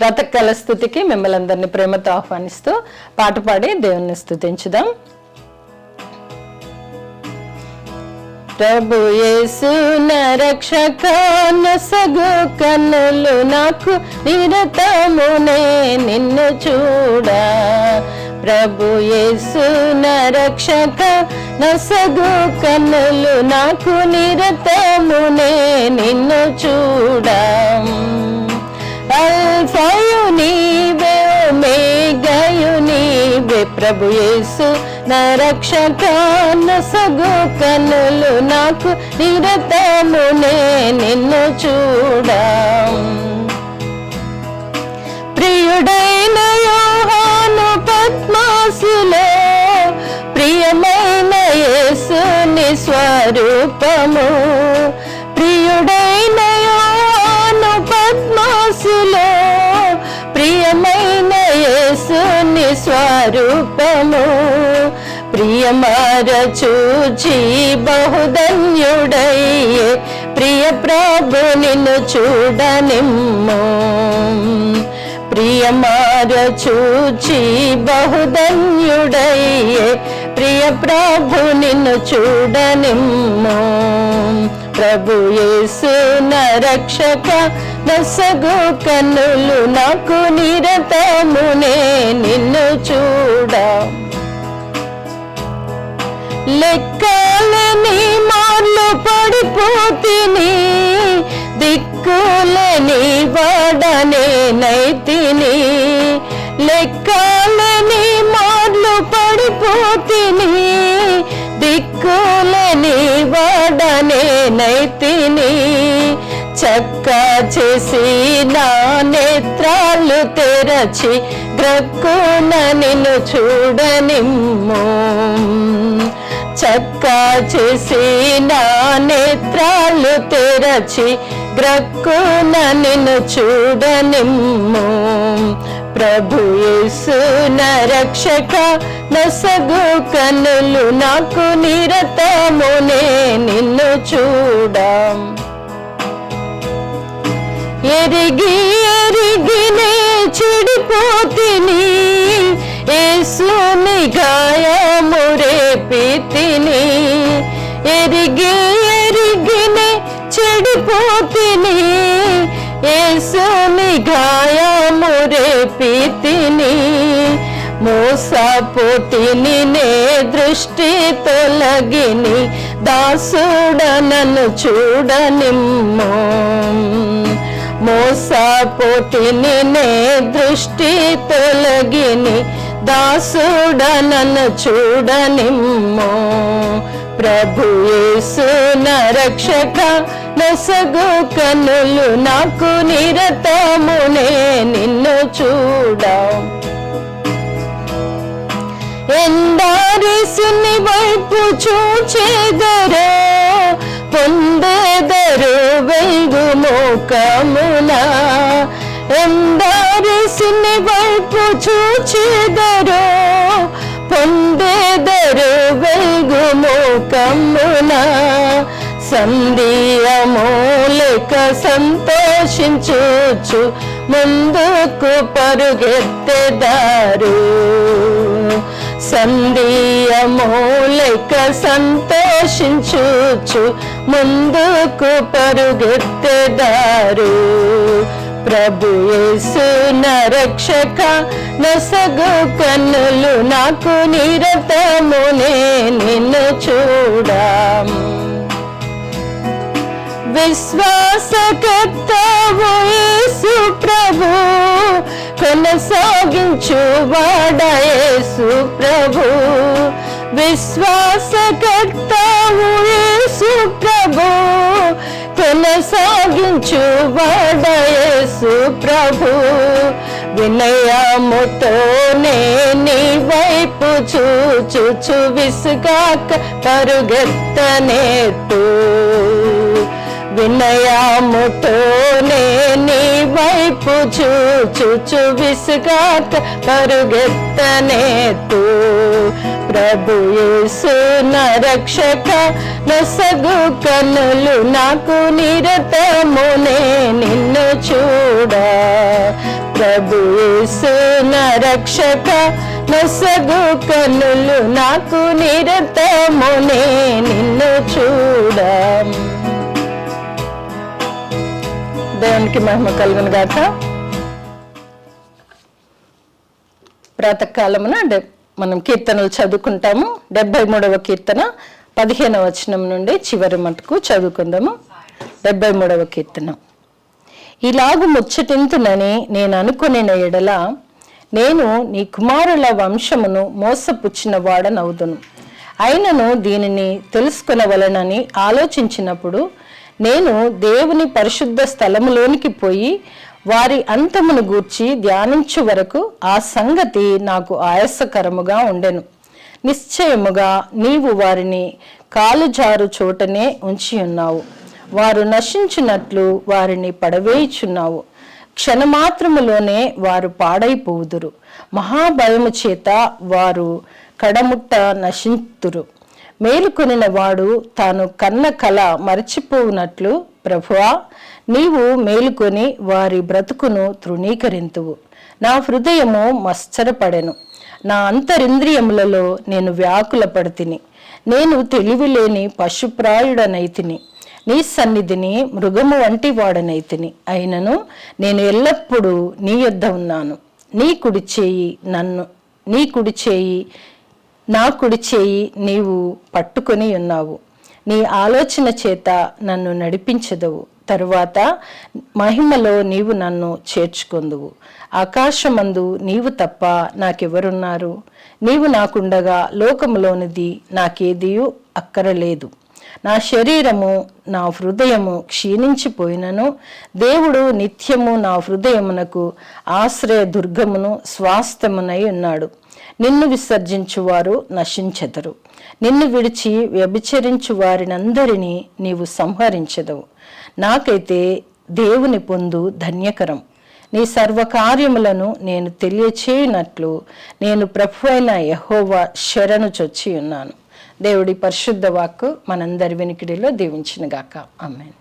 రతకల స్తుతికి మిమ్మల్ని అందరినీ ప్రేమతో ఆహ్వానిస్తూ పాట పాడి దేవుని స్తుతించుదాం. ప్రభు యేసు నా రక్షక నొసగు కన్నులు నాకు నిరతమునే నిన్ను చూడా. ప్రభు యేసు నా రక్షక నొసగు కన్నులు నాకు నిరతమునే నిన్ను చూడా. అల్ఫాయు నీవే ఓమేగాయు నీవే ప్రభు యేసు నా రక్షక నొసగు కన్నులు నాకు నిరతమునే నిన్ను చూడా. ప్రియుడైన యోహాను పద్మాసులో ప్రియమైన యేసుని స్వరూపము. ప్రియుడైన యోహాను పద్మాసులో ప్రియమైన యేసుని స్వరూపము. ప్రియమార చూచి బహుధన్యుడయ్యే ప్రియ ప్రభు నిన్ను చూడనిమ్ము. ప్రియమార చూచి బహుధన్యుడయ్యే ప్రియ ప్రభు నిన్ను చూడనిమ్ము. ప్రభు యేసు నా రక్షక నొసగు కన్నులు నాకు నిరతమునే నిన్ను చూడా. లెక్కలేని మార్లు పడిపోతిని దిక్కులేని వాడనే నైతిని. లెక్కలేని మార్లు పడిపోతిని దిక్కులేని వాడనే నైతిని. చక్కా చేసి నా నేత్రాలు తెరచి గ్రక్కున నిన్ను చూడనిమ్ము. చక్కా చేసి నా నేత్రాలు తెరచి గ్రక్కున నిన్ను చూడనిమ్ము. ప్రభు యేసు నా రక్షక నొసగు కన్నులు నాకు నిరతమునే నిన్ను చూడా. ఎరిగి ఎరిగినే చెడిపోతిని యేసుని గాయము రేపితిని. ఎరిగి ఎరిగినే చెడిపోతిని యేసుని గాయము రేపితిని. మోసపోతిని నే దృష్టి తొలగిని దాసుడ నన్ను చూడనిమ్ము. మోసపోతిని నే దృష్టి తొలగిని దాసుడ నన్ను చూడనిమ్ము. ప్రభు యేసు నా రక్షక నొసగు కన్నులు నాకు నిరతమునే నిన్ను చూడా. ఎందారిసుని వైపు చూచెదరో పొందెదరు వెలుగు మోకమున. ఎందారిసుని వైపు చూచెదరో పొందెదరు వెలుగు మోకమున. సంధ్యమూలిక సంతోషించుచు ముందుకు పరుగెత్తెదారు. సంధ్యమూలిక సంతోషించుచు ముందుకు పరుగెత్తెదారు. ప్రభు యేసు నా రక్షక నొసగు కన్నులు నాకు నిరతమునే నిన్ను చూడా. విశ్వాసకర్తవు యేసు ప్రభు కొనసాగించు వాడ యేసు ప్రభు. విశ్వాసకర్తవు యేసు ప్రభు కొనసాగించు వాడ యేసు ప్రభు. వినయముతోనే నీ వైపు చూచుచు విసుగాక పరుగెత్తనేట్టు. వినయముతోనే నీ వైపు చూచుచు విసుగాక పరుగెత్తనేట్టు. ప్రభు యేసు నా రక్షక నొసగు కన్నులు నాకు నిరతమునే నిన్ను చూడా. ప్రభు యేసు నా రక్షక నొసగు కన్నులు నాకు నిరతమునే నిన్ను చూడ. దేవునికి మహిమ కలుగును గాక. ప్రాతకాలమున మనం కీర్తనలు చదువుకుంటాము. 73వ కీర్తన 15వ వచనం నుండి చివరి మటుకు చదువుకుందాము. 73వ కీర్తన. ఇలాగు ముచ్చటింతునని నేను అనుకొనిన ఎడల నేను నీ కుమారుల వంశమును మోసపుచ్చిన వాడనవుదును. అయినను దీనిని తెలుసుకొనవలనని ఆలోచించినప్పుడు నేను దేవుని పరిశుద్ధ స్థలములోనికి పోయి వారి అంతమును గూర్చి ధ్యానించు వరకు ఆ సంగతి నాకు ఆయాసకరముగా ఉండెను. నిశ్చయముగా నీవు వారిని కాలుజారు చోటనే ఉంచి ఉన్నావు. వారు నశించినట్లు వారిని పడవేయుచున్నావు. క్షణమాత్రములోనే వారు పాడైపోవుదురు. మహాభయము చేత వారు కడముట్ట నశింతురు. మేలుకొనిన వాడు తాను కన్న కల మరచిపోవునట్లు ప్రభువా నీవు మేలుకొని వారి బ్రతుకును తృణీకరింతువు. నా హృదయము మత్సరపడెను. నా అంతరింద్రియములలో నేను వ్యాకుల పడితిని. నేను తెలివిలేని పశుప్రాయుడనైతిని. నీ సన్నిధిని మృగము వంటి వాడనైతిని. అయినను నేను ఎల్లప్పుడూ నీ యొద్ద ఉన్నాను. నా కుడి చేయి నీవు పట్టుకొని ఉన్నావు. నీ ఆలోచన చేత నన్ను నడిపించదవు. తరువాత మహిమలో నీవు నన్ను చేర్చుకొందువు. ఆకాశమందు నీవు తప్ప నాకెవరున్నారు? నీవు నాకుండగా లోకములోనిది నాకేదియూ అక్కరలేదు. నా శరీరము నా హృదయము క్షీణించిపోయినను దేవుడు నిత్యము నా హృదయమునకు ఆశ్రయ దుర్గమును స్వాస్థ్యమునై ఉన్నాడు. నిన్ను విసర్జించువారు నశించెదరు. నిన్ను విడిచి వ్యభిచరించు వారినందరినీ నీవు సంహరించెదవు. నాకైతే దేవుని పొందు ధన్యకరం. నీ సర్వకార్యములను నేను తెలియచేయనట్లు నేను ప్రభువైన యెహోవా శరణు చొచ్చి ఉన్నాను. దేవుడి పరిశుద్ధ వాక్కు మనందరి వినికిడిలో దీవించును గాక. ఆమేన్.